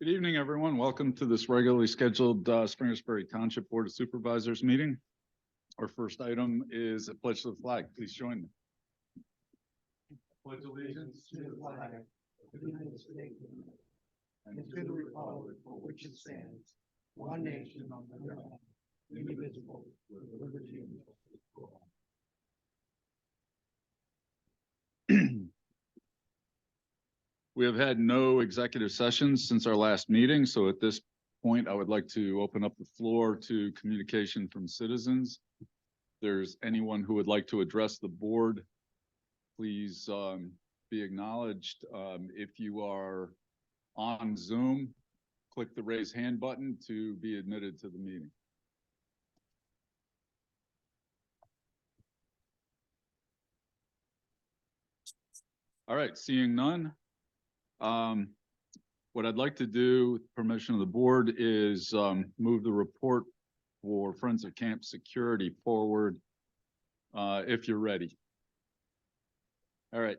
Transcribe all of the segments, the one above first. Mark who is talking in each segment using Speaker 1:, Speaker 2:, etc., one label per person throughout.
Speaker 1: Good evening, everyone. Welcome to this regularly scheduled Springersbury Township Board of Supervisors meeting. Our first item is a pledge to the flag. Please join me. Pledge allegiance to the flag of the United States and to the republic for which it stands, one nation under God, indivisible, with liberty and justice for all. We have had no executive sessions since our last meeting, so at this point, I would like to open up the floor to communication from citizens. If there's anyone who would like to address the board, please be acknowledged. If you are on Zoom, click the raise hand button to be admitted to the meeting. All right, seeing none. What I'd like to do, with permission of the board, is move the report for Friends of Camp Security forward, if you're ready. All right.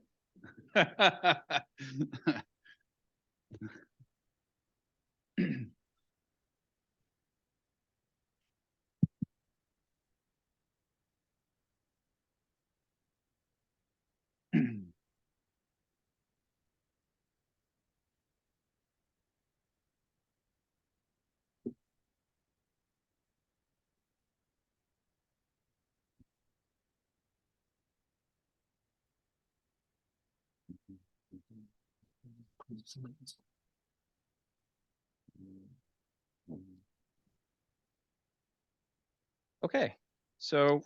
Speaker 2: Okay, so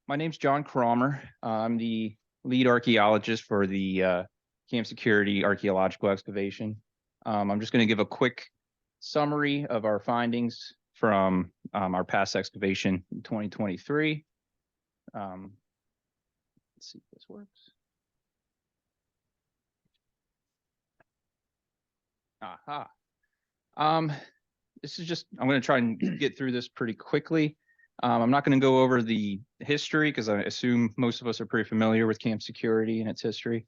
Speaker 2: my name's John Cromer. I'm the lead archaeologist for the Camp Security Archaeological Excavation. I'm just going to give a quick summary of our findings from our past excavation in 2023. Let's see if this works. Aha. This is just, I'm going to try and get through this pretty quickly. I'm not going to go over the history because I assume most of us are pretty familiar with Camp Security and its history.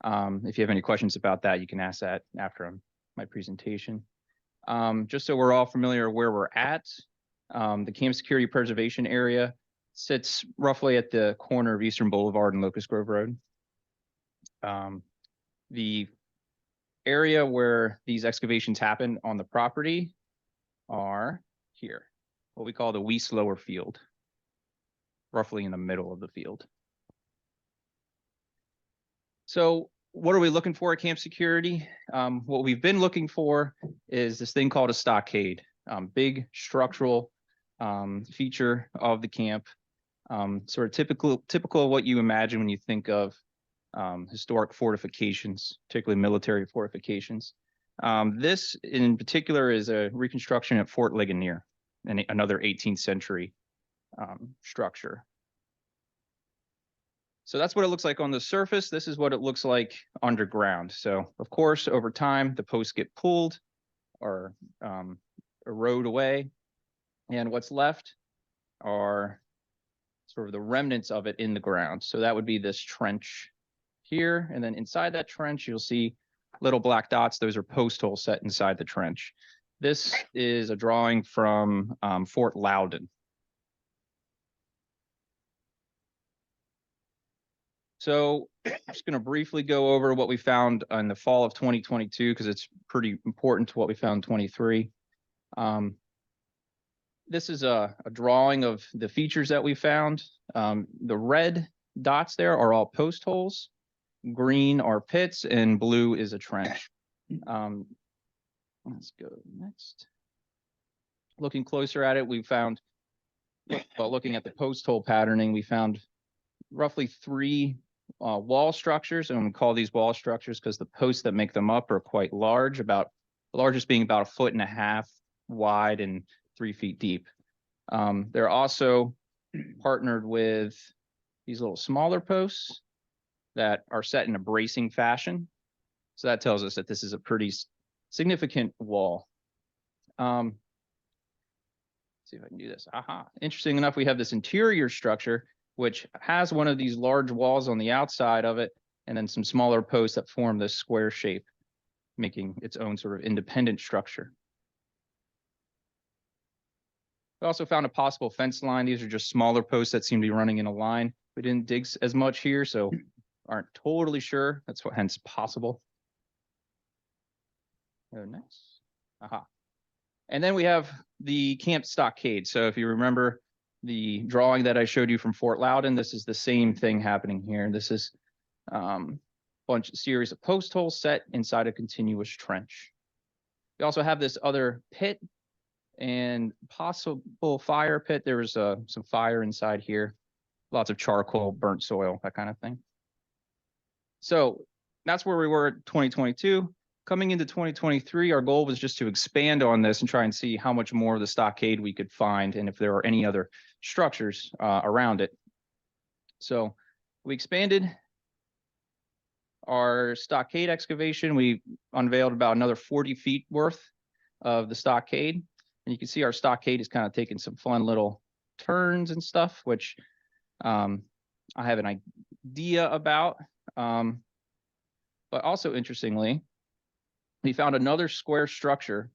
Speaker 2: If you have any questions about that, you can ask that after my presentation. Just so we're all familiar where we're at, the Camp Security Preservation Area sits roughly at the corner of Eastern Boulevard and Locust Grove Road. The area where these excavations happen on the property are here, what we call the Weiss Lower Field, roughly in the middle of the field. So what are we looking for at Camp Security? What we've been looking for is this thing called a stockade, big structural feature of the camp, sort of typical of what you imagine when you think of historic fortifications, particularly military fortifications. This in particular is a reconstruction at Fort Ligonier, and another 18th century structure. So that's what it looks like on the surface. This is what it looks like underground. So of course, over time, the posts get pulled or erode away. And what's left are sort of the remnants of it in the ground. So that would be this trench here. And then inside that trench, you'll see little black dots. Those are post holes set inside the trench. This is a drawing from Fort Loudon. So I'm just going to briefly go over what we found in the fall of 2022, because it's pretty important to what we found in 23. This is a drawing of the features that we found. The red dots there are all post holes. Green are pits, and blue is a trench. Let's go next. Looking closer at it, we found, well, looking at the post hole patterning, we found roughly 3 wall structures, and we call these wall structures because the posts that make them up are quite large, about the largest being about 1.5 feet wide and 3 feet deep. They're also partnered with these little smaller posts that are set in a bracing fashion. So that tells us that this is a pretty significant wall. Let's see if I can do this. Aha. Interesting enough, we have this interior structure, which has one of these large walls on the outside of it, and then some smaller posts that form this square shape. making its own sort of independent structure. We also found a possible fence line. These are just smaller posts that seem to be running in a line. We didn't dig as much here, so aren't totally sure. That's what hence possible. Go next. Aha. And then we have the camp stockade. So if you remember the drawing that I showed you from Fort Loudon, this is the same thing happening here. This is series of post holes set inside a continuous trench. We also have this other pit and possible fire pit. There was some fire inside here, lots of charcoal, burnt soil, that kind of thing. So that's where we were at 2022. Coming into 2023, our goal was just to expand on this and try and see how much more of the stockade we could find and if there are any other structures around it. So we expanded our stockade excavation. We unveiled about another 40 feet worth of the stockade. And you can see our stockade is kind of taking some fun little turns and stuff, which I have an idea about. But also interestingly, we found another square structure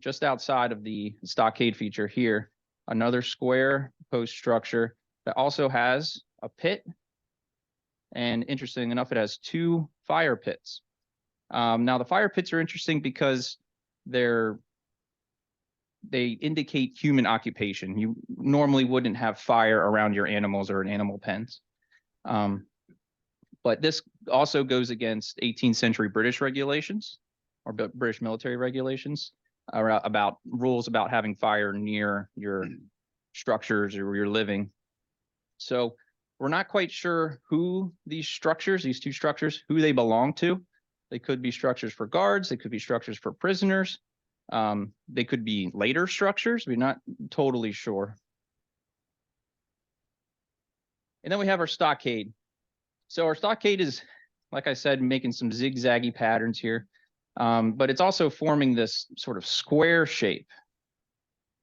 Speaker 2: just outside of the stockade feature here, another square post structure that also has a pit. And interesting enough, it has 2 fire pits. Now the fire pits are interesting because they indicate human occupation. You normally wouldn't have fire around your animals or in animal pens. But this also goes against 18th century British regulations or British military regulations about rules about having fire near your structures or your living. So we're not quite sure who these 2 structures, who they belong to. They could be structures for guards. They could be structures for prisoners. They could be later structures. We're not totally sure. And then we have our stockade. So our stockade is, like I said, making some zigzaggy patterns here, but it's also forming this sort of square shape.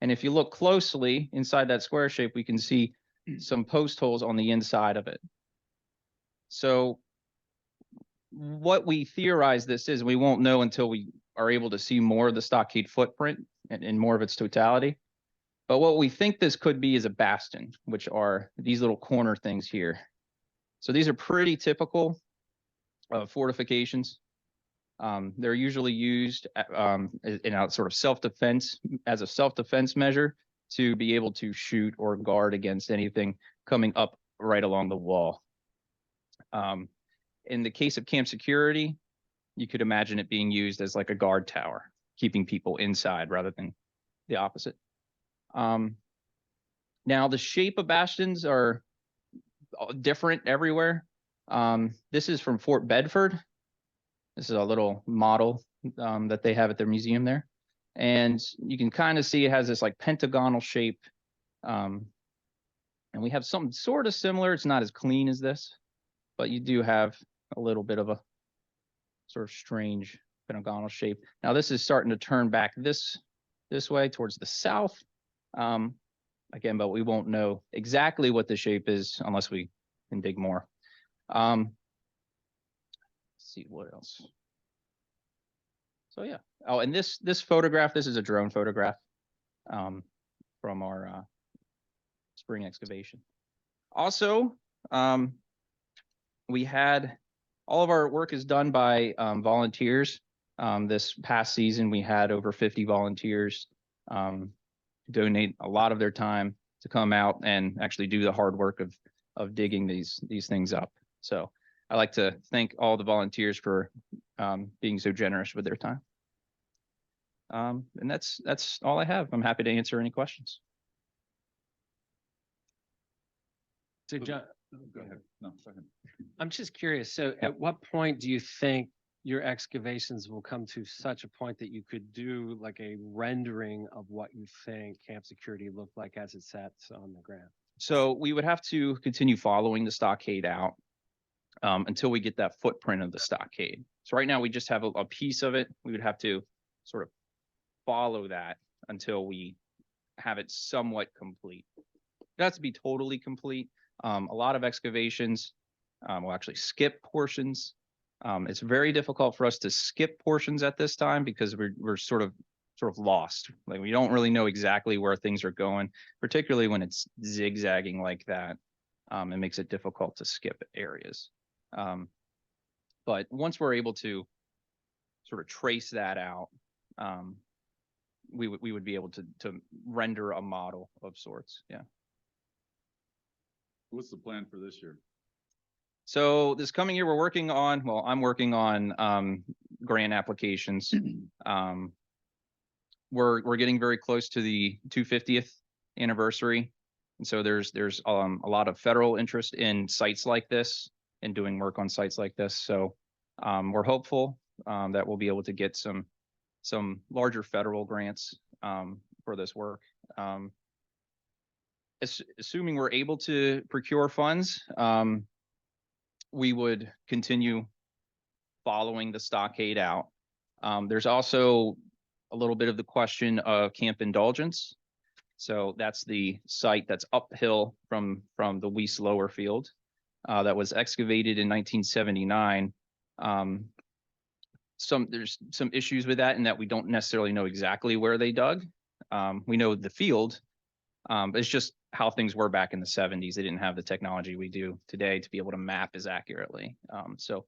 Speaker 2: And if you look closely inside that square shape, we can see some post holes on the inside of it. So what we theorize this is, we won't know until we are able to see more of the stockade footprint and more of its totality. But what we think this could be is a bastion, which are these little corner things here. So these are pretty typical of fortifications. They're usually used in a sort of self-defense, as a self-defense measure to be able to shoot or guard against anything coming up right along the wall. In the case of camp security, you could imagine it being used as like a guard tower, keeping people inside rather than the opposite. Now the shape of bastions are different everywhere. This is from Fort Bedford. This is a little model that they have at their museum there. And you can kind of see it has this like pentagonal shape. And we have something sort of similar. It's not as clean as this, but you do have a little bit of a sort of strange pentagonal shape. Now this is starting to turn back this way towards the south. Again, but we won't know exactly what the shape is unless we can dig more. Let's see what else. So yeah. Oh, and this photograph, this is a drone photograph from our spring excavation. Also, we had all of our work is done by volunteers. This past season, we had over 50 volunteers donate a lot of their time to come out and actually do the hard work of digging these things up. So I'd like to thank all the volunteers for being so generous with their time. And that's all I have. I'm happy to answer any questions.
Speaker 3: So John,
Speaker 1: Go ahead. No, go ahead.
Speaker 3: I'm just curious. So at what point do you think your excavations will come to such a point that you could do like a rendering of what you think camp security looked like as it sits on the ground?
Speaker 2: So we would have to continue following the stockade out until we get that footprint of the stockade. So right now we just have a piece of it. We would have to sort of follow that until we have it somewhat complete. It has to be totally complete. A lot of excavations will actually skip portions It's very difficult for us to skip portions at this time because we're sort of lost. Like we don't really know exactly where things are going, particularly when it's zigzagging like that. It makes it difficult to skip areas. But once we're able to sort of trace that out, we would be able to render a model of sorts. Yeah.
Speaker 1: What's the plan for this year?
Speaker 2: So this coming year, I'm working on grant applications. We're getting very close to the 250th anniversary. And so there's a lot of federal interest in sites like this and doing work on sites like this. So we're hopeful that we'll be able to get some larger federal grants for this work. Assuming we're able to procure funds, we would continue following the stockade out. There's also a little bit of the question of camp indulgence. So that's the site that's uphill from the Weiss lower field that was excavated in 1979. There's some issues with that in that we don't necessarily know exactly where they dug. We know the field, but it's just how things were back in the 70s. They didn't have the technology we do today to be able to map as accurately. So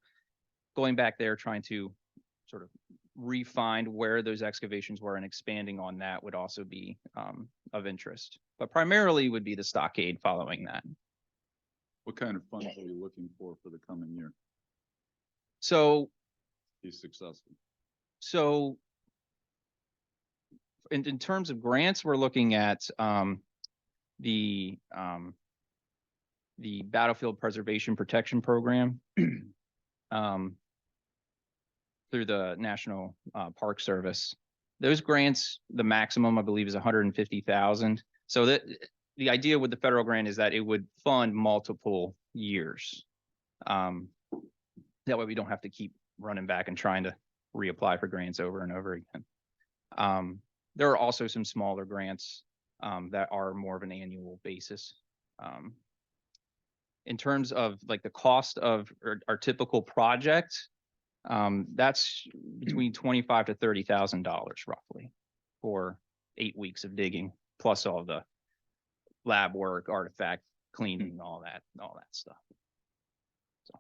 Speaker 2: going back there, trying to sort of refine where those excavations were and expanding on that would also be of interest, but primarily would be the stockade following that.
Speaker 1: What kind of funds are you looking for the coming year?
Speaker 2: So,
Speaker 1: Be successful.
Speaker 2: So in terms of grants, we're looking at the Battlefield Preservation Protection Program through the National Park Service. Those grants, the maximum I believe is 150,000. So that the idea with the federal grant is that it would fund multiple years. That way we don't have to keep running back and trying to reapply for grants over and over again. There are also some smaller grants that are more of an annual basis. In terms of like the cost of our typical project, that's between $25,000 to $30,000 roughly for 8 weeks of digging, plus all the lab work, artifact cleaning, all that stuff. So,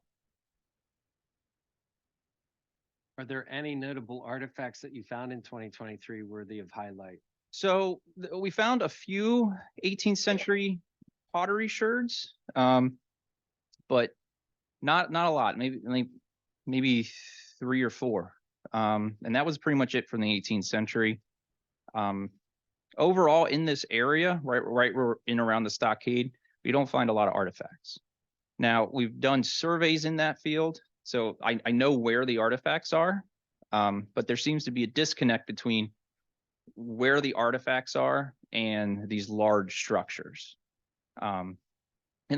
Speaker 3: Are there any notable artifacts that you found in 2023 worthy of highlight?
Speaker 2: so we found a few 18th century pottery sherds, but not a lot. Maybe 3 or 4. And that was pretty much it from the 18th century. Overall in this area, right we're in around the stockade, we don't find a lot of artifacts. Now we've done surveys in that field, so I know where the artifacts are, but there seems to be a disconnect between where the artifacts are and these large structures. And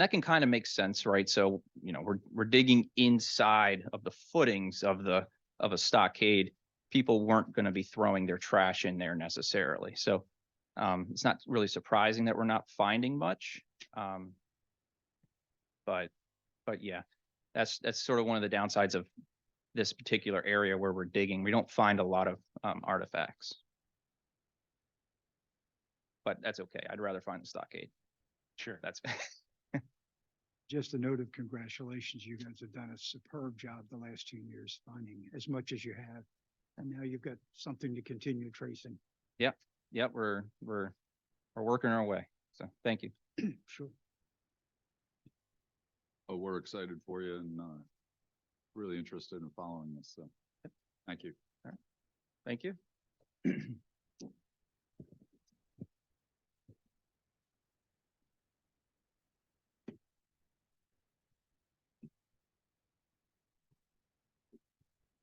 Speaker 2: that can kind of make sense, right? So, you know, we're digging inside of the footings of a stockade. People weren't going to be throwing their trash in there necessarily. So it's not really surprising that we're not finding much. But yeah, that's sort of one of the downsides of this particular area where we're digging. We don't find a lot of artifacts. But that's okay. I'd rather find the stockade.
Speaker 3: Sure.
Speaker 2: That's
Speaker 4: Just a note of congratulations. You guys have done a superb job the last 2 years finding as much as you have. And now you've got something to continue tracing.
Speaker 2: Yep, we're working our way. So thank you.
Speaker 4: Sure.
Speaker 1: Oh, we're excited for you and really interested in following this. So thank you.
Speaker 2: Thank you.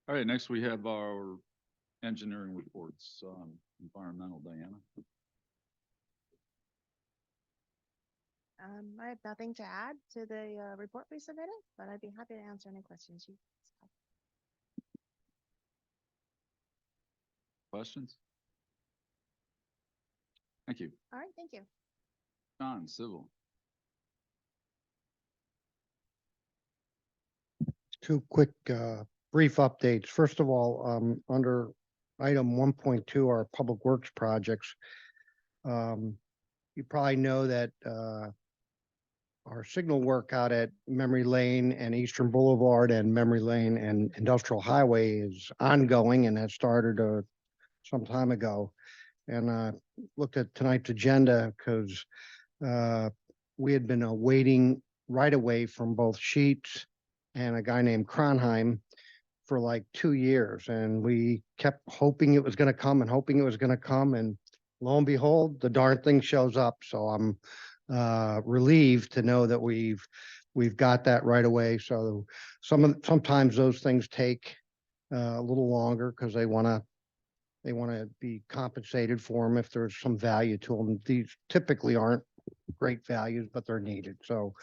Speaker 1: All right, next we have our engineering reports, environmental, Diana.
Speaker 5: I have nothing to add to the report we submitted, but I'd be happy to answer any questions you have.
Speaker 1: Questions? Thank you.
Speaker 5: All right, thank you.
Speaker 1: John, civil.
Speaker 6: Two quick brief updates. First of all, under item 1.2, our public works projects. You probably know that, our signal work out at Memory Lane and Eastern Boulevard and Memory Lane and Industrial Highway is ongoing and has started, some time ago. And I looked at tonight's agenda because, we had been awaiting right away from both Sheets and a guy named Kronheim for like 2 years. And we kept hoping it was going to come and hoping it was going to come. And lo and behold, the darn thing shows up. So I'm relieved to know that we've got that right away. So sometimes those things take a little longer because they want to be compensated for them if there's some value to them. These typically aren't great values, but they're needed. So,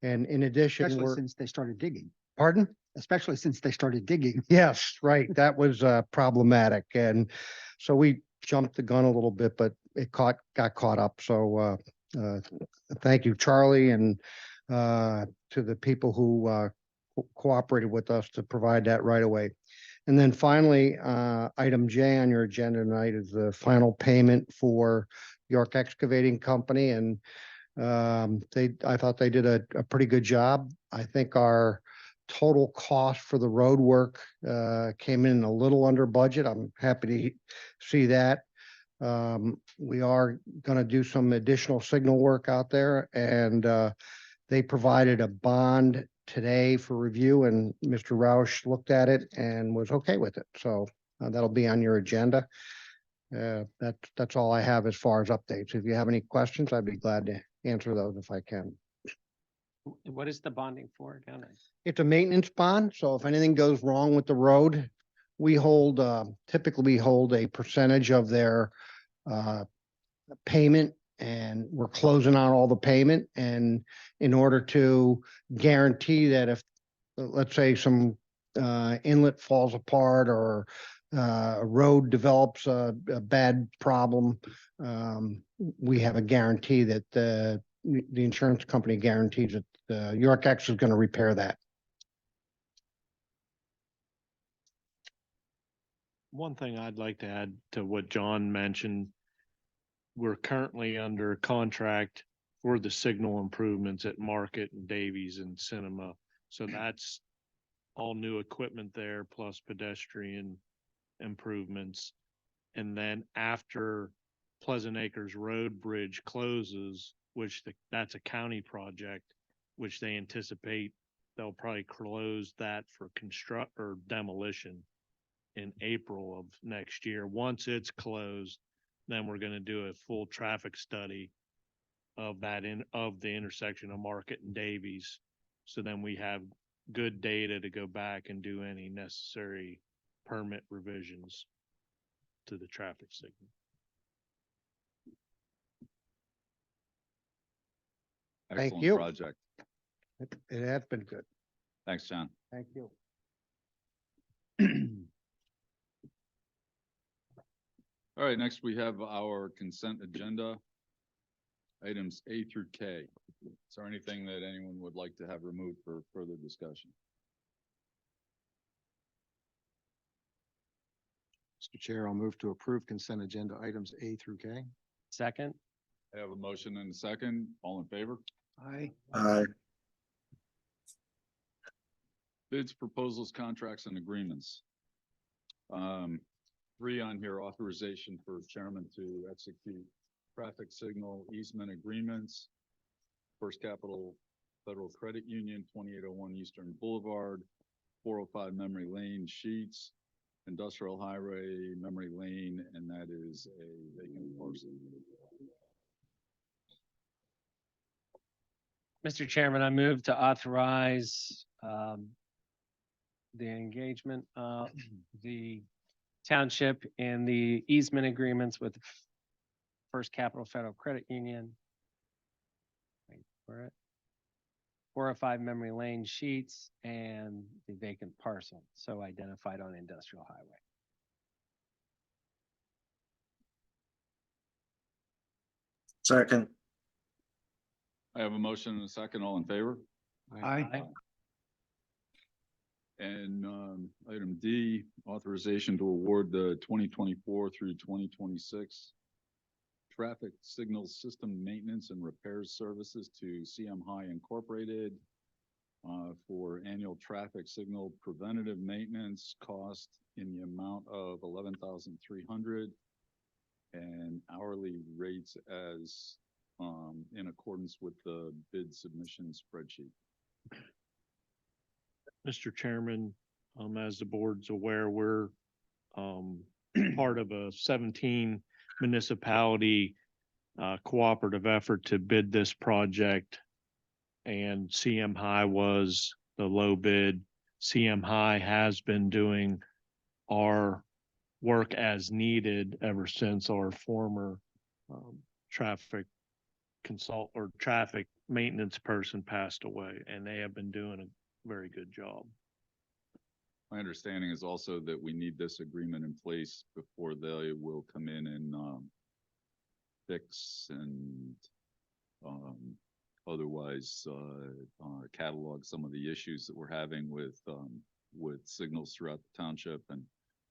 Speaker 6: and in addition,
Speaker 7: Especially since they started digging,
Speaker 6: pardon?
Speaker 7: especially since they started digging.
Speaker 6: Yes, right. That was problematic. And so we jumped the gun a little bit, but it got caught up. So thank you, Charlie, and to the people who cooperated with us to provide that right away. And then finally, item J on your agenda tonight is the final payment for York Excavating Company. And I thought they did a pretty good job. I think our total cost for the road work came in a little under budget. I'm happy to see that. We are going to do some additional signal work out there, and they provided a bond today for review, and Mr. Roush looked at it and was okay with it. So that'll be on your agenda. That's all I have as far as updates. If you have any questions, I'd be glad to answer those if I can.
Speaker 3: What is the bonding for again?
Speaker 6: It's a maintenance bond, so if anything goes wrong with the road, we hold, typically we hold a percentage of their payment, and we're closing out all the payment. And in order to guarantee that if, let's say, some inlet falls apart or a road develops a bad problem, we have a guarantee that the insurance company guarantees that York X is going to repair that.
Speaker 8: One thing I'd like to add to what John mentioned, we're currently under contract for the signal improvements at Market and Davies and Cinema. So that's all new equipment there, plus pedestrian improvements. And then after Pleasant Acres Road Bridge closes, which that's a county project, which they anticipate they'll probably close that for construct or demolition in April of next year. Once it's closed, then we're going to do a full traffic study of the intersection of Market and Davies. So then we have good data to go back and do any necessary permit revisions to the traffic signal.
Speaker 6: Thank
Speaker 1: Excellent
Speaker 6: you.
Speaker 1: project.
Speaker 6: It has been good.
Speaker 1: Thanks, John.
Speaker 6: Thank you.
Speaker 1: All right, next we have our consent agenda. Items A through K. Is there anything that anyone would like to have removed for further discussion?
Speaker 7: Mr. Chair, I'll move to approve consent agenda items A through K.
Speaker 3: Second?
Speaker 1: I have a motion and a second. All in favor?
Speaker 4: Aye.
Speaker 1: Bids, proposals, contracts, and agreements. 3 on here, authorization for chairman to execute traffic signal easement agreements. First Capital Federal Credit Union, 2801 Eastern Boulevard, 405 Memory Lane, Sheets, Industrial Highway, Memory Lane, and that is a vacant parcel.
Speaker 3: Mr. Chairman, I move to authorize the engagement of the township in the easement agreements with First Capital Federal Credit Union. Wait for it. 405 Memory Lane, Sheets, and the vacant parcel, so identified on Industrial Highway.
Speaker 9: Second.
Speaker 1: I have a motion and a second. All in favor?
Speaker 4: Aye.
Speaker 1: And item D, authorization to award the 2024 through 2026 traffic signal system maintenance and repairs services to CM High Incorporated for annual traffic signal preventative maintenance cost in the amount of $11,300 and hourly rates as in accordance with the bid submission spreadsheet.
Speaker 8: Mr. Chairman, as the board's aware, we're part of a 17 municipality cooperative effort to bid this project. And CM High was the low bid. CM High has been doing our work as needed ever since our former traffic traffic maintenance person passed away, and they have been doing a very good job.
Speaker 1: My understanding is also that we need this agreement in place before they will come in and fix and otherwise catalog some of the issues that we're having with signals throughout the township, and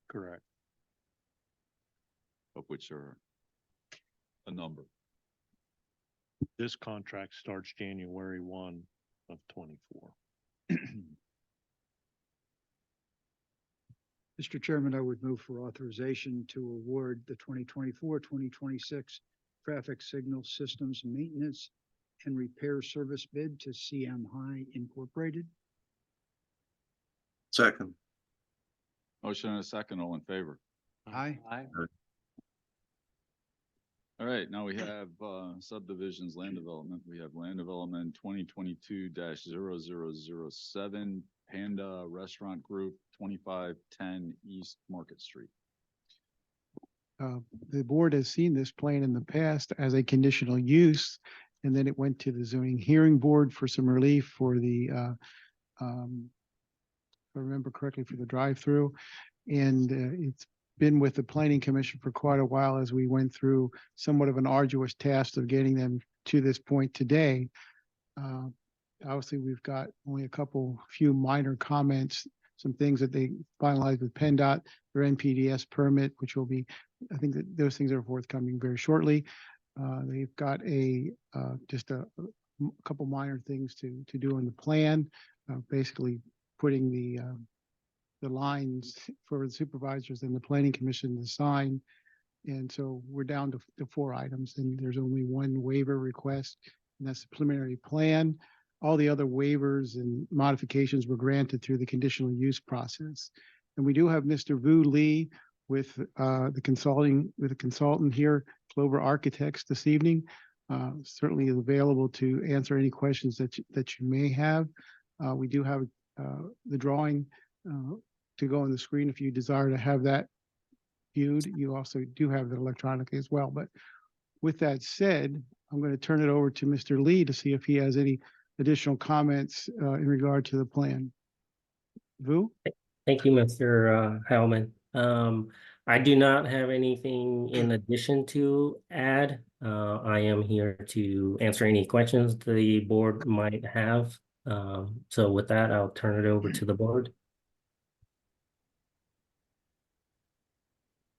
Speaker 8: Correct.
Speaker 1: of which are a number.
Speaker 8: This contract starts January 1 of 24.
Speaker 4: Mr. Chairman, I would move for authorization to award the 2024-2026 traffic signal systems maintenance and repair service bid to CM High Incorporated.
Speaker 9: Second.
Speaker 1: Motion and a second, all in favor.
Speaker 4: Aye.
Speaker 1: All right, now we have subdivisions, land development. We have land development 2022-0007, Panda Restaurant Group, 2510 East Market Street.
Speaker 10: The board has seen this plan in the past as a conditional use, and then it went to the zoning hearing board for some relief for the, if I remember correctly, for the drive-through. And it's been with the planning commission for quite a while as we went through somewhat of an arduous task of getting them to this point today. Obviously, we've got only a few minor comments, some things that they finalized with PennDOT, their NPDS permit, which will be, I think that those things are forthcoming very shortly. They've got just a couple minor things to do in the plan, basically putting the lines for the supervisors and the planning commission to sign. And so we're down to 4 items, and there's only one waiver request, and that's the preliminary plan. All the other waivers and modifications were granted through the conditional use process. And we do have Mr. Vu Lee with the consultant here, Clover Architects, this evening. Certainly is available to answer any questions that you may have. We do have the drawing to go on the screen if you desire to have that viewed. You also do have it electronically as well. But with that said, I'm going to turn it over to Mr. Lee to see if he has any additional comments in regard to the plan. Vu?
Speaker 11: Thank you, Mr. Hellman. I do not have anything in addition to add. I am here to answer any questions the board might have. So with that, I'll turn it over to the board.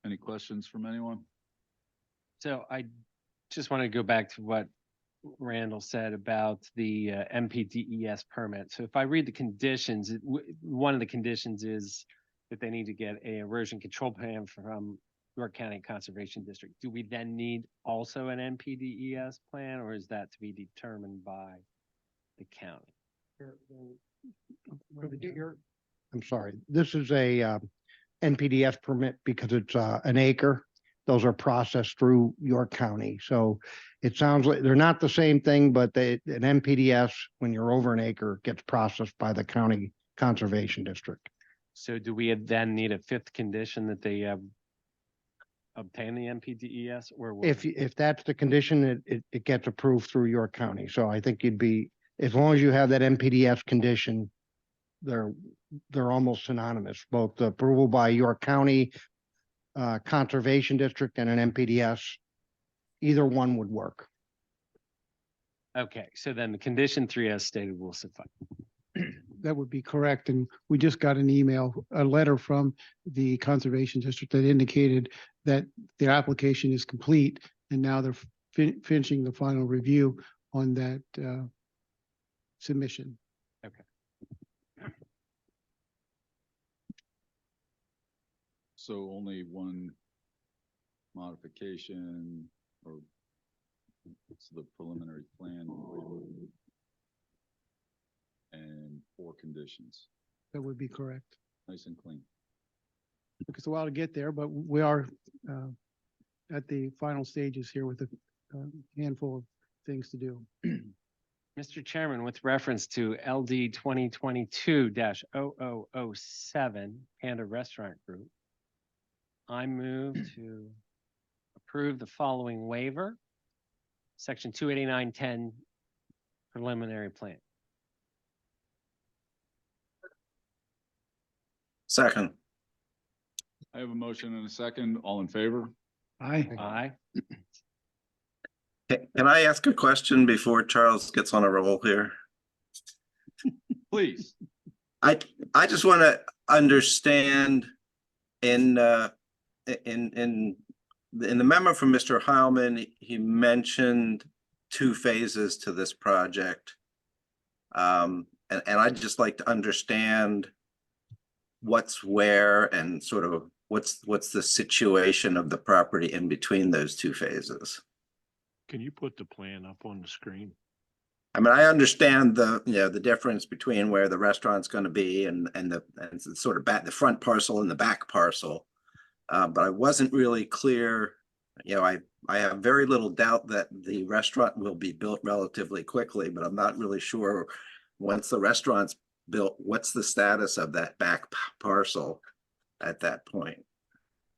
Speaker 1: Any questions from anyone?
Speaker 3: So I just want to go back to what Randall said about the MPDES permit. So if I read the conditions, one of the conditions is that they need to get a erosion control plan from York County Conservation District. Do we then need also an MPDES plan, or is that to be determined by the county?
Speaker 6: I'm sorry, this is a NPDS permit because it's an acre. Those are processed through York County. So it sounds like they're not the same thing, but an NPDS, when you're over an acre, gets processed by the county conservation district.
Speaker 3: So do we then need a 5th condition that they obtain the MPDES, or what?
Speaker 6: If that's the condition, it gets approved through York County. So I think you'd be, as long as you have that NPDS condition, they're almost synonymous, both the approval by York County Conservation District and an MPDS, either one would work.
Speaker 3: Okay, so then the condition 3 as stated will suffice.
Speaker 10: that would be correct. And we just got a letter from the Conservation District that indicated that their application is complete and now they're finishing the final review on that submission.
Speaker 1: So only one modification or it's the preliminary plan waiver and 4 conditions.
Speaker 10: That would be correct.
Speaker 1: Nice and clean.
Speaker 10: Took us a while to get there, but we are at the final stages here with a handful of things to do.
Speaker 3: Mr. Chairman, with reference to LD 2022-0007 Panda Restaurant Group, I move to approve the following waiver. Section 28910 preliminary plan.
Speaker 9: Second.
Speaker 1: I have a motion and a second. All in favor?
Speaker 4: Aye.
Speaker 3: Aye.
Speaker 9: Can I ask a question before Charles gets on a roll here?
Speaker 1: Please.
Speaker 9: I just want to understand in the memo from Mr. Heilman, he mentioned 2 phases to this project. And I'd just like to understand what's where and sort of what's the situation of the property in between those 2 phases.
Speaker 8: Can you put the plan up on the screen?
Speaker 9: I mean, I understand the difference between where the restaurant's going to be and the sort of the front parcel and the back parcel. But I wasn't really clear. I have very little doubt that the restaurant will be built relatively quickly, but I'm not really sure once the restaurant's built, what's the status of that back parcel at that point?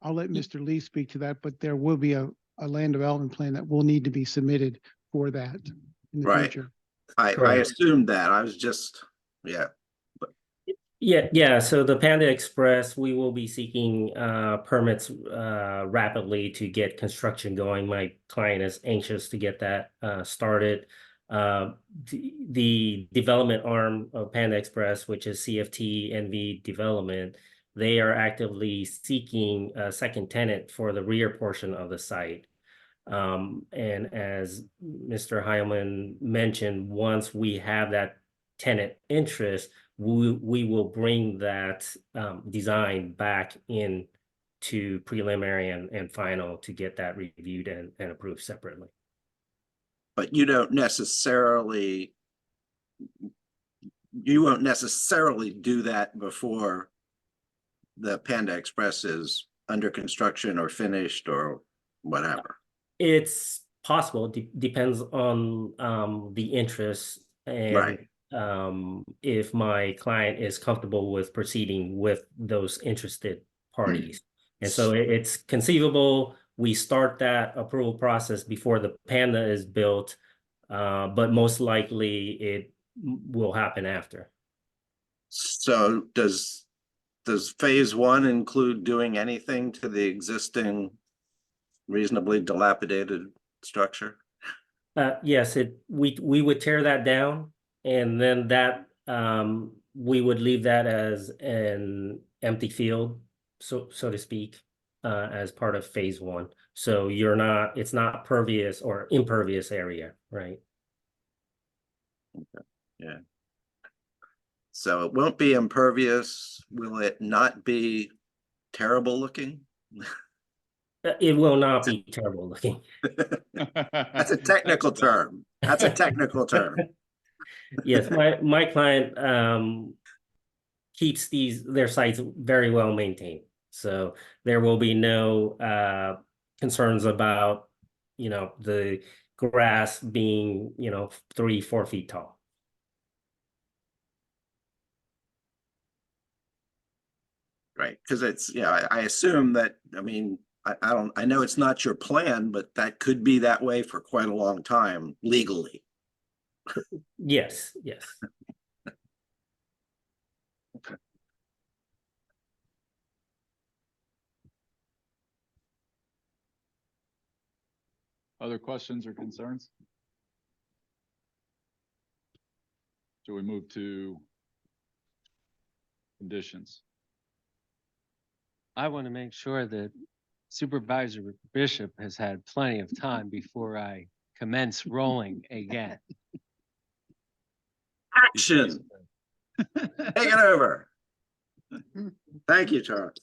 Speaker 10: I'll let Mr. Lee speak to that, but there will be a land development plan that will need to be submitted for that in the
Speaker 9: Right.
Speaker 10: future.
Speaker 9: I
Speaker 11: Correct.
Speaker 9: assumed that. I was just, yeah.
Speaker 11: Yeah. So the Panda Express, we will be seeking permits rapidly to get construction going. My client is anxious to get that started. The development arm of Panda Express, which is CFT NV Development, they are actively seeking a second tenant for the rear portion of the site. And as Mr. Heilman mentioned, once we have that tenant interest, we will bring that design back in to preliminary and final to get that reviewed and approved separately.
Speaker 9: But you won't necessarily do that before the Panda Express is under construction or finished or whatever.
Speaker 11: It's possible, depends on the interest and
Speaker 9: Right.
Speaker 11: If my client is comfortable with proceeding with those interested parties. And so it's conceivable we start that approval process before the Panda is built, but most likely it will happen after.
Speaker 9: So does phase 1 include doing anything to the existing reasonably dilapidated structure?
Speaker 11: Yes, we would tear that down, and then that we would leave that as an empty field, so to speak, as part of phase 1. So it's not pervious or impervious area, right?
Speaker 9: Okay. Yeah. So it won't be impervious. Will it not be terrible looking?
Speaker 11: It will not be terrible looking.
Speaker 9: That's a technical term. That's a technical term.
Speaker 11: Yes, my client keeps their sites very well maintained. So there will be no concerns about, the grass being, 3-4 feet tall.
Speaker 9: Right, because it's, I assume that, I know it's not your plan, but that could be that way for quite a long time legally.
Speaker 11: Yes.
Speaker 1: Other questions or concerns? Shall we move to conditions.
Speaker 3: I want to make sure that Supervisor Bishop has had plenty of time before I commence rolling again.
Speaker 9: Action. Take it over. Thank you, Charles.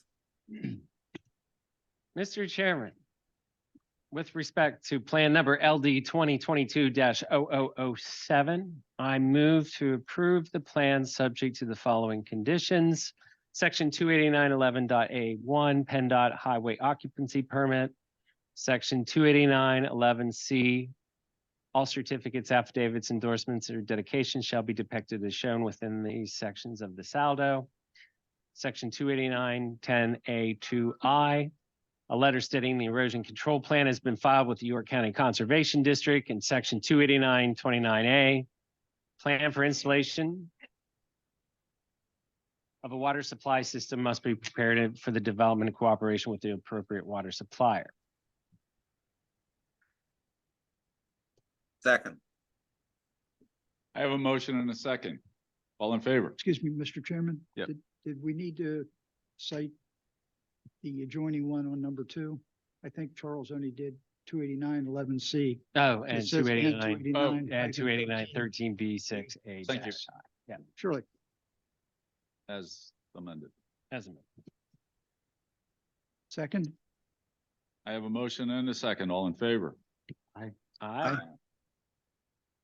Speaker 3: Mr. Chairman, with respect to plan number LD 2022-0007, I move to approve the plan subject to the following conditions. Section 28911.A1, PennDOT Highway Occupancy Permit. Section 28911C, all certificates, affidavits, endorsements, or dedications shall be depicted as shown within these sections of the saldo. Section 28910A2I, a letter stating the erosion control plan has been filed with the York County Conservation District. And section 28929A, plan for installation of a water supply system must be prepared for the development in cooperation with the appropriate water supplier.
Speaker 9: Second.
Speaker 1: I have a motion and a second. All in favor?
Speaker 4: Excuse me, Mr. Chairman?
Speaker 1: Yep.
Speaker 4: Did we need to cite the adjoining one on number 2? I think Charles only did 28911C.
Speaker 3: Oh,
Speaker 4: It
Speaker 3: and
Speaker 4: says
Speaker 3: 289, and
Speaker 4: 289
Speaker 3: 28913B6A.
Speaker 1: Thank you.
Speaker 3: Yeah,
Speaker 4: Surely.
Speaker 1: As amended.
Speaker 3: as a
Speaker 4: Second?
Speaker 1: I have a motion and a second. All in favor?
Speaker 3: Aye.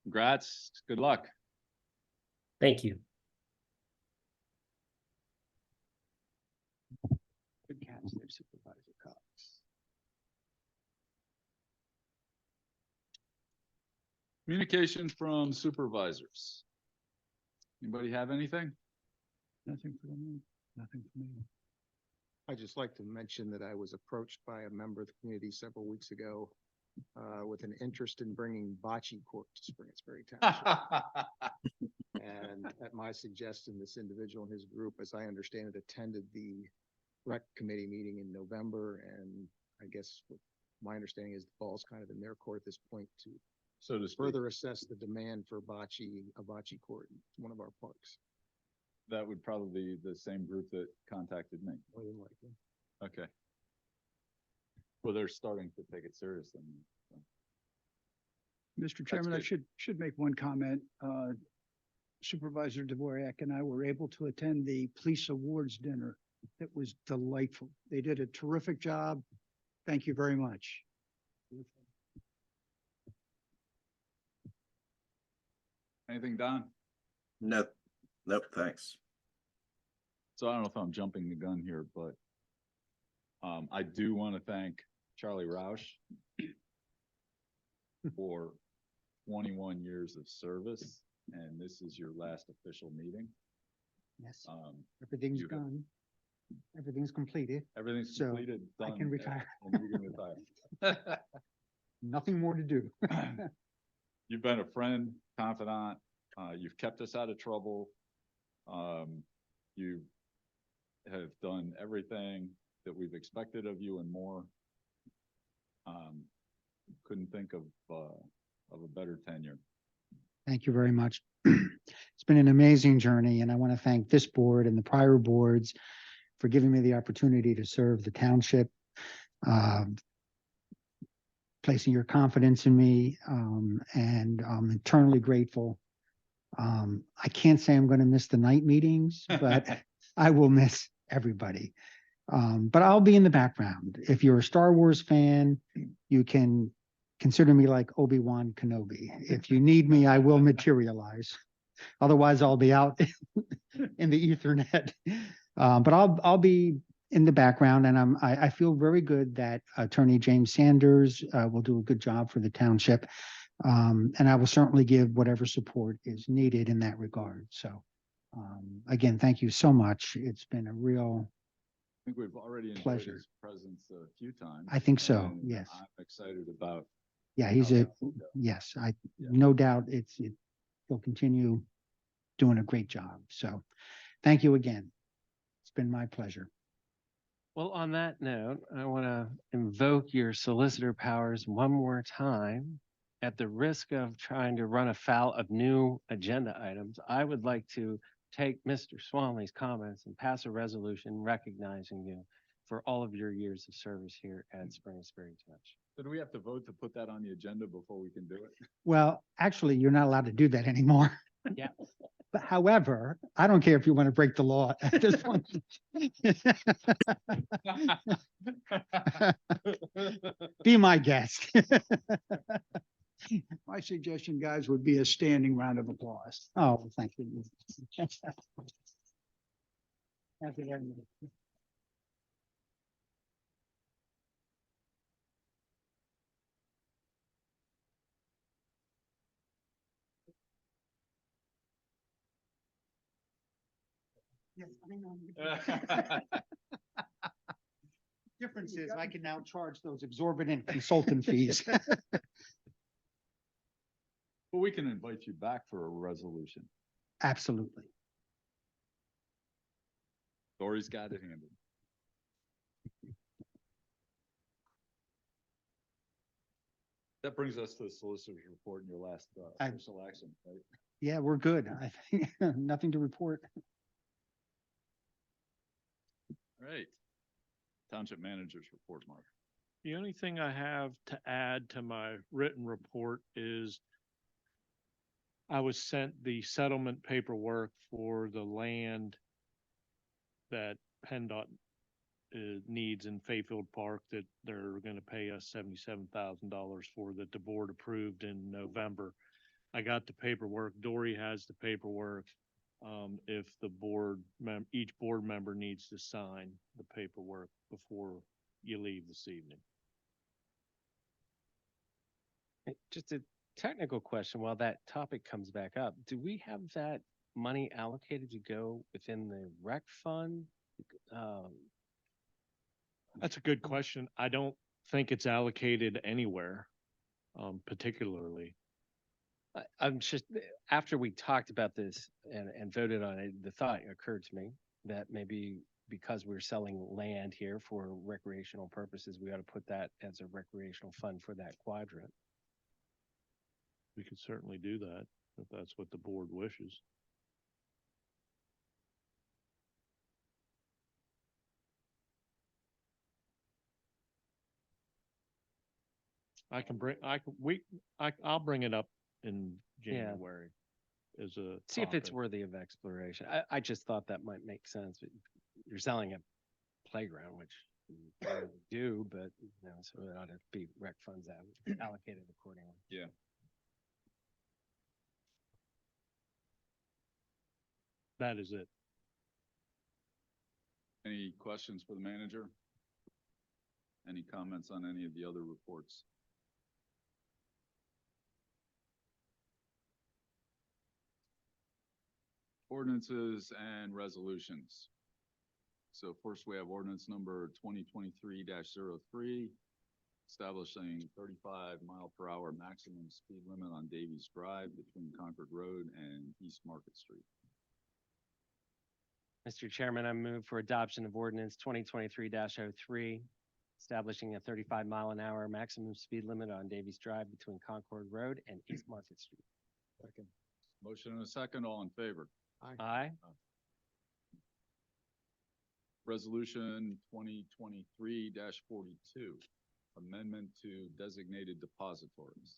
Speaker 1: Congrats. Good luck.
Speaker 11: Thank you.
Speaker 3: Good catch there, Supervisor Cox.
Speaker 1: Communication from supervisors. Anybody have anything?
Speaker 4: Nothing for me. Nothing for me.
Speaker 7: I'd just like to mention that I was approached by a member of the community several weeks ago with an interest in bringing bocce court to Springersbury Township. And at my suggestion, this individual and his group, as I understand it, attended the rec committee meeting in November. And I guess what my understanding is the ball's kind of in their court at this point to
Speaker 1: So to speak.
Speaker 7: further assess the demand for a bocce court in one of our parks.
Speaker 1: That would probably be the same group that contacted me.
Speaker 7: More than likely.
Speaker 1: Okay. Well, they're starting to take it serious then.
Speaker 4: Mr. Chairman, I
Speaker 1: good.
Speaker 4: should make one comment. Supervisor Dvorak and I were able to attend the police awards dinner. It was delightful. They did a terrific job. Thank you very much.
Speaker 1: Anything, Don?
Speaker 9: Nope. Nope, thanks.
Speaker 1: So I don't know if I'm jumping the gun here, but I do want to thank Charlie Roush for 21 years of service, and this is your last official meeting.
Speaker 6: Yes,
Speaker 1: Um,
Speaker 6: everything's
Speaker 1: you have-
Speaker 6: done. Everything's completed.
Speaker 1: Everything's
Speaker 6: So,
Speaker 1: completed,
Speaker 6: I
Speaker 1: done.
Speaker 6: can retire.
Speaker 1: and you can retire.
Speaker 6: Nothing more to do.
Speaker 1: You've been a friend, confidant. You've kept us out of trouble. You have done everything that we've expected of you and more. Couldn't think of a better tenure.
Speaker 6: Thank you very much. It's been an amazing journey, and I want to thank this board and the prior boards for giving me the opportunity to serve the township, placing your confidence in me, and I'm eternally grateful. I can't say I'm going to miss the night meetings, but I will miss everybody. But I'll be in the background. If you're a Star Wars fan, you can consider me like Obi-Wan Kenobi. If you need me, I will materialize. Otherwise, I'll be out in the Ethernet. But I'll be in the background, and I feel very good that Attorney James Sanders will do a good job for the township. And I will certainly give whatever support is needed in that regard. So again, thank you so much. It's been a real
Speaker 1: I think we've already enjoyed
Speaker 6: Pleasure.
Speaker 1: his presence a few times.
Speaker 6: I think so,
Speaker 1: and
Speaker 6: yes.
Speaker 1: I'm excited about.
Speaker 6: Yeah, he's
Speaker 1: how
Speaker 6: a,
Speaker 1: that will go.
Speaker 6: yes,
Speaker 1: Yeah.
Speaker 6: no doubt he'll continue doing a great job. So thank you again. It's been my pleasure.
Speaker 3: Well, on that note, I want to invoke your solicitor powers one more time. At the risk of trying to run afoul of new agenda items, I would like to take Mr. Swanley's comments and pass a resolution recognizing you for all of your years of service here at Spring Sperry Township.
Speaker 1: So do we have to vote to put that on the agenda before we can do it?
Speaker 4: Well, actually, you're not allowed to do that anymore.
Speaker 3: Yeah.
Speaker 4: But however, I don't care if you want to break the law at this point. Be my guest. My suggestion, guys, would be a standing round of applause. Oh, thank you. Thank you very much. Yes, I know. Difference is I can now charge those exorbitant consultant fees.
Speaker 1: But we can invite you back for a resolution.
Speaker 4: Absolutely.
Speaker 1: Dory's got it handled. That brings us to the solicitor's report in your last official action, right?
Speaker 4: Yeah, we're good. I think nothing to report.
Speaker 1: All right. Township manager's report, Mark.
Speaker 8: The only thing I have to add to my written report is I was sent the settlement paperwork for the land that PennDOT needs in Fayfield Park that they're gonna pay us $77,000 for, that the board approved in November. I got the paperwork. Dory has the paperwork. If the each board member needs to sign the paperwork before you leave this evening.
Speaker 3: Just a technical question while that topic comes back up. Do we have that money allocated to go within the rec fund?
Speaker 8: That's a good question. I don't think it's allocated anywhere, particularly.
Speaker 3: I'm just, after we talked about this and voted on it, the thought occurred to me that maybe because we're selling land here for recreational purposes, we ought to put that as a recreational fund for that quadrant.
Speaker 8: We could certainly do that if that's what the board wishes. I'll bring it up in
Speaker 3: Yeah.
Speaker 8: January as a
Speaker 3: See if it's
Speaker 8: topic.
Speaker 3: worthy of exploration. I just thought that might make sense. You're selling a playground, which you rarely do, but so it ought to be rec funds allocated accordingly.
Speaker 1: Yeah.
Speaker 8: That is it.
Speaker 1: Any questions for the manager? Any comments on any of the other reports? Ordinances and resolutions. So first we have ordinance number 2023-03, establishing 35-mile-per-hour maximum speed limit on Davies Drive between Concord Road and East Market Street.
Speaker 3: Mr. Chairman, I move for adoption of ordinance 2023-03, establishing a 35-mile-an-hour maximum speed limit on Davies Drive between Concord Road and East Market Street.
Speaker 1: Second. Motion and a second, all in favor.
Speaker 3: Aye.
Speaker 1: Resolution 2023-42, amendment to designated depositories.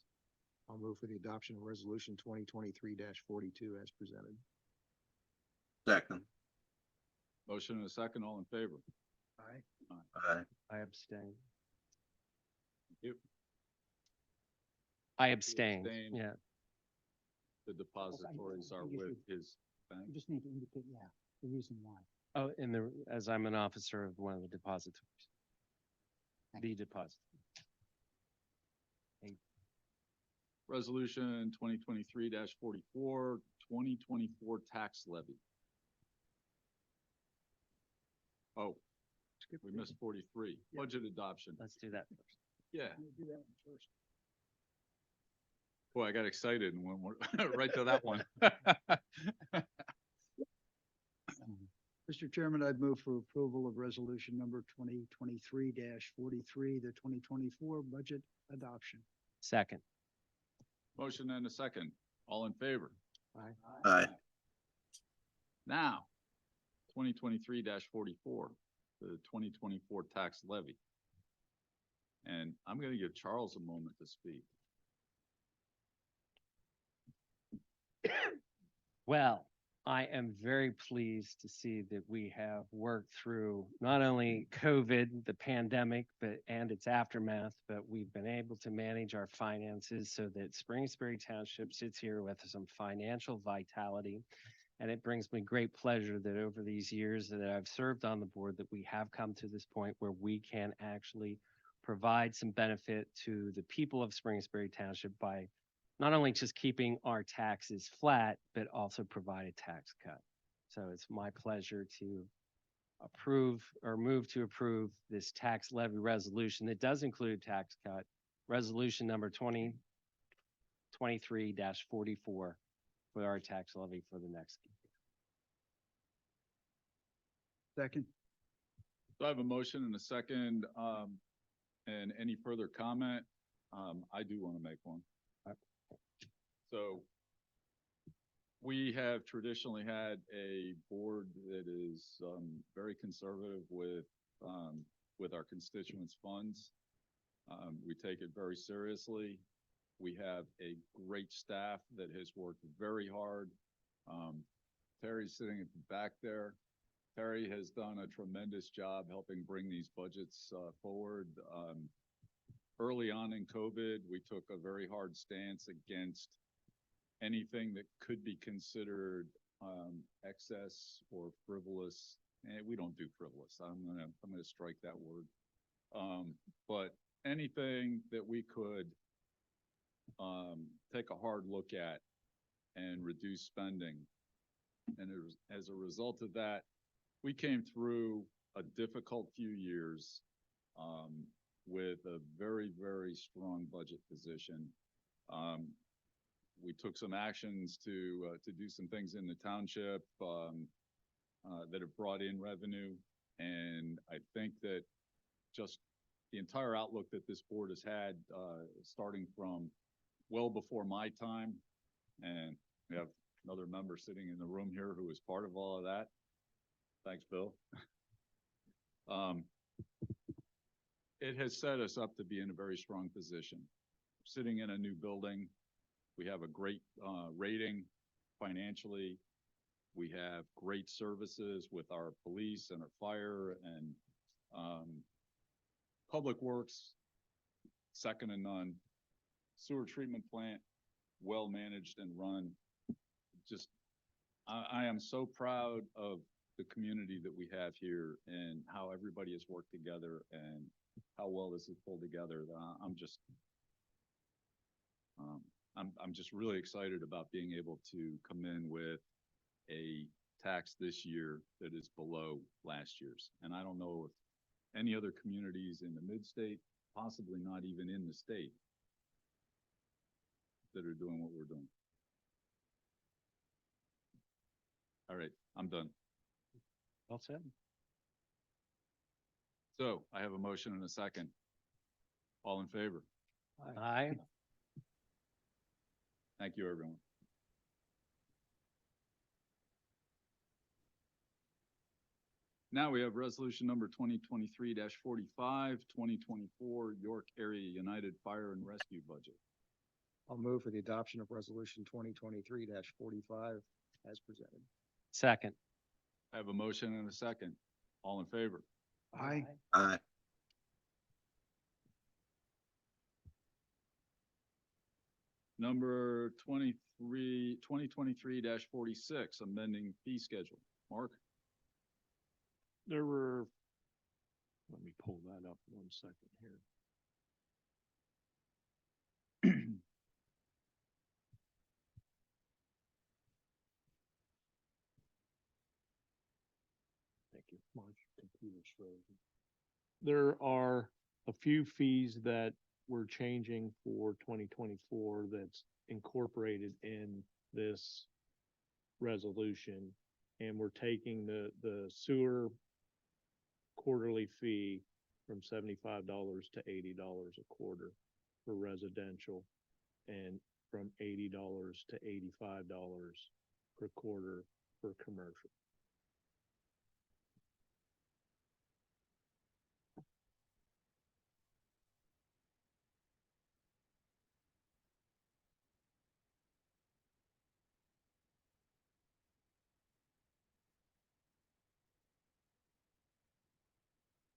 Speaker 7: I'll move for the adoption of resolution 2023-42 as presented.
Speaker 9: Second.
Speaker 1: Motion and a second, all in favor.
Speaker 4: Aye.
Speaker 9: Aye.
Speaker 3: I abstain.
Speaker 1: Thank you.
Speaker 3: I abstain.
Speaker 1: abstain.
Speaker 3: Yeah.
Speaker 1: The depositories are with his bank.
Speaker 4: You just need to indicate, yeah, the reason why.
Speaker 3: Oh, as I'm an officer of one of the depositories. The depository.
Speaker 1: Resolution 2023-44, 2024 tax levy. Oh, we missed 43,
Speaker 4: Yeah.
Speaker 1: budget adoption.
Speaker 3: Let's do that first.
Speaker 1: Yeah,
Speaker 4: We'll do that one first.
Speaker 1: boy, I got excited and went right to that one.
Speaker 4: Mr. Chairman, I'd move for approval of resolution number 2023-43, the 2024 budget adoption.
Speaker 3: Second.
Speaker 1: Motion and a second, all in favor.
Speaker 4: Aye.
Speaker 9: Aye.
Speaker 1: Now, 2023-44, the 2024 tax levy. And I'm going to give Charles a moment to speak.
Speaker 3: Well, I am very pleased to see that we have worked through not only COVID, the pandemic, and its aftermath, but we've been able to manage our finances so that Spring Township sits here with some financial vitality. And it brings me great pleasure that over these years that I've served on the board, that we have come to this point where we can actually provide some benefit to the people of Spring Township by not only just keeping our taxes flat, but also provide a tax cut. So it's my pleasure to approve or move to approve this tax levy resolution that does include tax cut, resolution number 2023-44 for our tax levy for the next year.
Speaker 4: Second.
Speaker 1: So I have a motion and a second, and any further comment? I do want to make one. So we have traditionally had a board that is very conservative with our constituents' funds. We take it very seriously. We have a great staff that has worked very hard. Terry's sitting at the back there. Terry has done a tremendous job helping bring these budgets forward. Early on in COVID, we took a very hard stance against anything that could be considered excess or frivolous. And we don't do frivolous. I'm gonna strike that word. But anything that we could take a hard look at and reduce spending. And as a result of that, we came through a difficult few years with a very, very strong budget position. We took some actions to do some things in the township that have brought in revenue. And I think that just the entire outlook that this board has had, starting from well before my time, and we have another member sitting in the room here who was part of all of that. Thanks, Bill. It has set us up to be in a very strong position. Sitting in a new building, we have a great rating financially. We have great services with our police and our fire and public works, second to none. Sewer treatment plant, well managed and run. Just, I am so proud of the community that we have here and how everybody has worked together and how well this is pulled together. I'm just really excited about being able to come in with a tax this year that is below last year's. And I don't know if any other communities in the mid-state, possibly not even in the state, that are doing what we're doing. All right, I'm done.
Speaker 3: Well said.
Speaker 1: So I have a motion and a second. All in favor?
Speaker 3: Aye.
Speaker 1: Thank you, everyone. Now we have resolution number 2023-45, 2024 York Area United Fire and Rescue Budget.
Speaker 7: I'll move for the adoption of resolution 2023-45 as presented.
Speaker 3: Second.
Speaker 1: I have a motion and a second. All in favor?
Speaker 4: Aye.
Speaker 9: Aye.
Speaker 1: Number 2023-46, amending fee schedule. Mark?
Speaker 8: There were, let me pull that up 1 second here. Thank you. My computer's frozen. There are a few fees that we're changing for 2024 that's incorporated in this resolution. And we're taking the sewer quarterly fee from $75 to $80 a quarter for residential, and from $80 to $85 per quarter for commercial.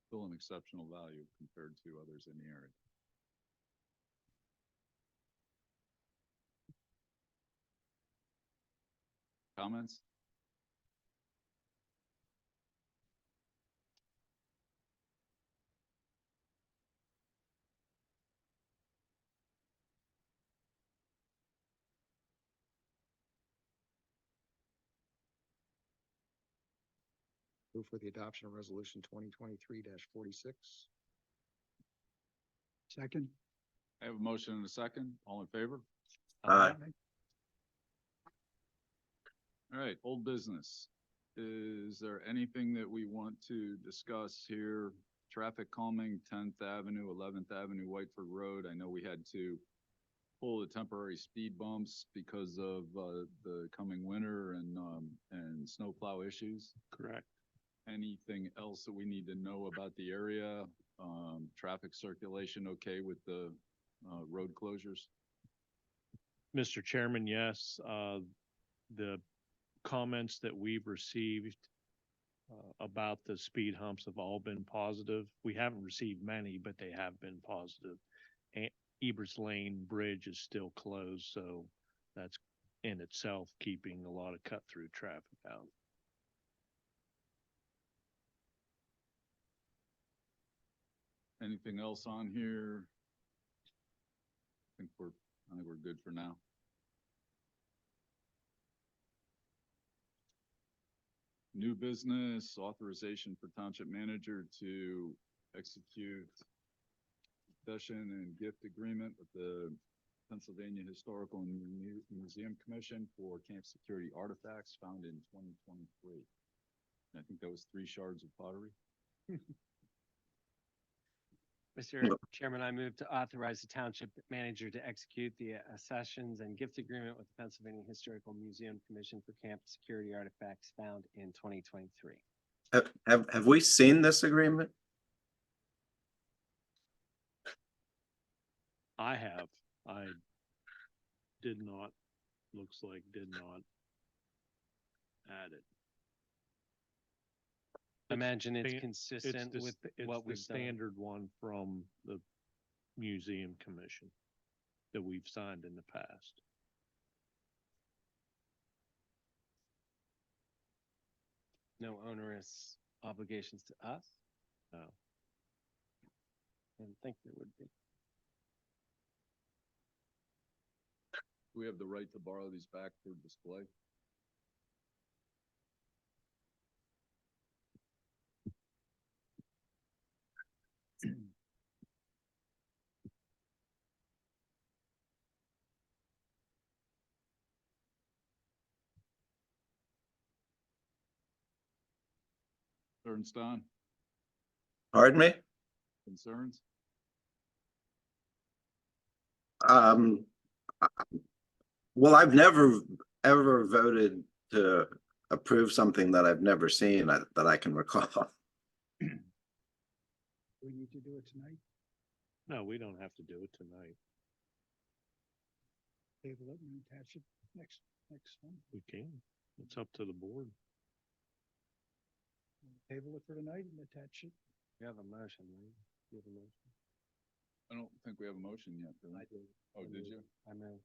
Speaker 1: Still an exceptional value compared to others in the area. Comments?
Speaker 7: Move for the adoption of resolution 2023-46.
Speaker 4: Second.
Speaker 1: I have a motion and a second. All in favor?
Speaker 9: Aye.
Speaker 1: All right, old business. Is there anything that we want to discuss here? Traffic calming, 10th Avenue, 11th Avenue, Whiteford Road. I know we had to pull the temporary speed bumps because of the coming winter and snowplow issues.
Speaker 8: Correct.
Speaker 1: Anything else that we need to know about the area? Traffic circulation okay with the road closures?
Speaker 8: Mr. Chairman, yes, the comments that we've received about the speed humps have all been positive. We haven't received many, but they have been positive. And Eberts Lane Bridge is still closed, so that's in itself keeping a lot of cut-through traffic out.
Speaker 1: Anything else on here? I think we're good for now. New business, authorization for township manager to execute possession and gift agreement with the Pennsylvania Historical and Museum Commission for camp security artifacts found in 2023. And I think that was 3 shards of pottery.
Speaker 3: Mr. Chairman, I move to authorize the township manager to execute the accessions and gift agreement with the Pennsylvania Historical Museum Commission for camp security artifacts found in 2023.
Speaker 9: Have we seen this agreement?
Speaker 8: I have. I did not, looks like did not add it.
Speaker 3: I imagine it's
Speaker 8: stan-
Speaker 3: consistent with what
Speaker 8: It's
Speaker 3: we've
Speaker 8: the
Speaker 3: done.
Speaker 8: standard one from the Museum Commission that we've signed in the past.
Speaker 3: No onerous obligations to us.
Speaker 8: No.
Speaker 3: I didn't think there would be.
Speaker 1: Do we have the right to borrow these back for display? Bernstein,
Speaker 9: Pardon me?
Speaker 1: concerns?
Speaker 9: Um, well, I've never, ever voted to approve something that I've never seen that I can recall.
Speaker 4: Do we need to do it tonight?
Speaker 8: No, we don't have to do it tonight.
Speaker 4: Table it and attach it next one.
Speaker 8: We can. It's up to the board.
Speaker 4: Table it for tonight and attach it.
Speaker 3: You have a motion, right? You have a motion.
Speaker 1: I don't think we have a motion yet. Do we?
Speaker 3: I did.
Speaker 1: Oh, did you?
Speaker 3: I move.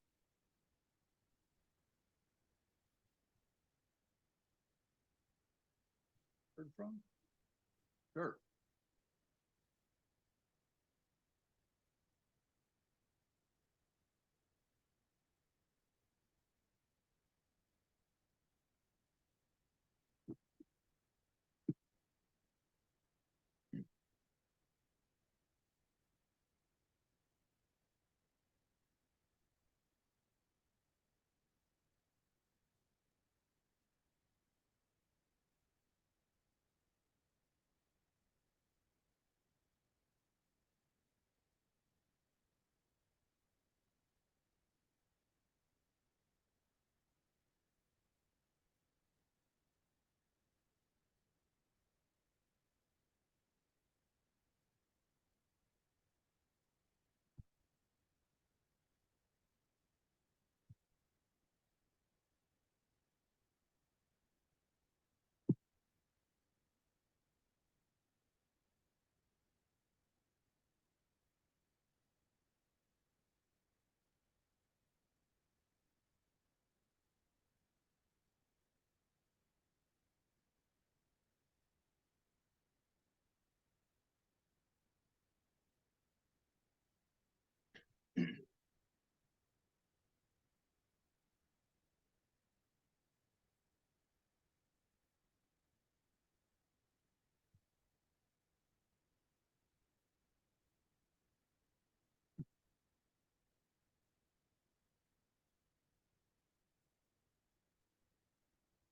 Speaker 1: Heard from? Sure.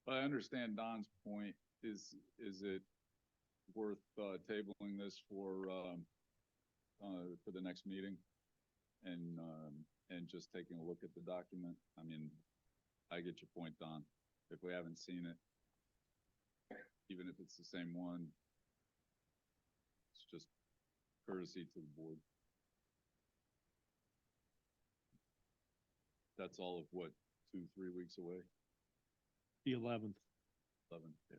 Speaker 1: I understand Don's point. Is it worth, tabling this for the next meeting? And just taking a look at the document? I mean, I get your point, Don. If we haven't seen it, even if it's the same one, it's just courtesy to the board. That's all of what, 2-3 weeks away?
Speaker 8: The 11th.
Speaker 1: 11, yeah.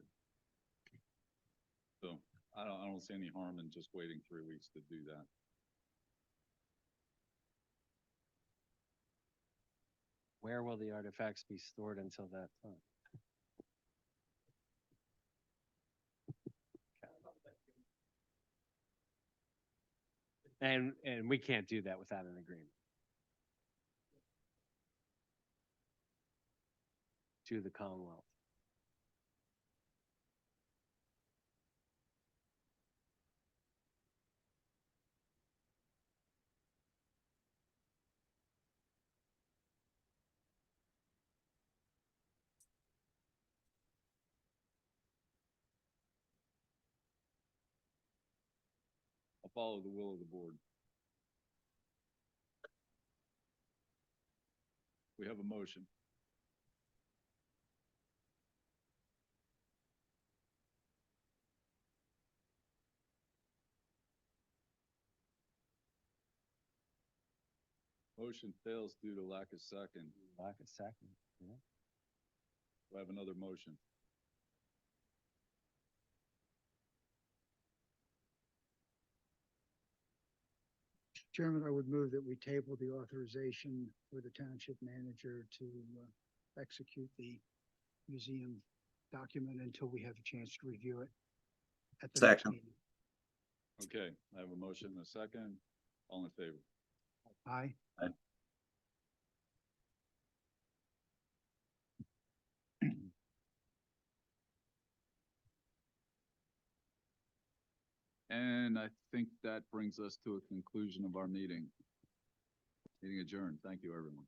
Speaker 1: So I don't see any harm in just waiting 3 weeks to do that.
Speaker 3: Where will the artifacts be stored until that time? And we can't do that without an agreement. To the Commonwealth.
Speaker 1: I'll follow the will of the board. We have a motion. Motion fails due to lack of second.
Speaker 3: Lack of second. Yeah.
Speaker 1: Do I have another motion?
Speaker 4: Chairman, I would move that we table the authorization for the township manager to execute the museum document until we have a chance to review it at the next
Speaker 9: Second.
Speaker 4: meeting.
Speaker 1: Okay, I have a motion and a second. All in favor?
Speaker 4: Aye.
Speaker 1: And I think that brings us to a conclusion of our meeting. Meeting adjourned. Thank you, everyone.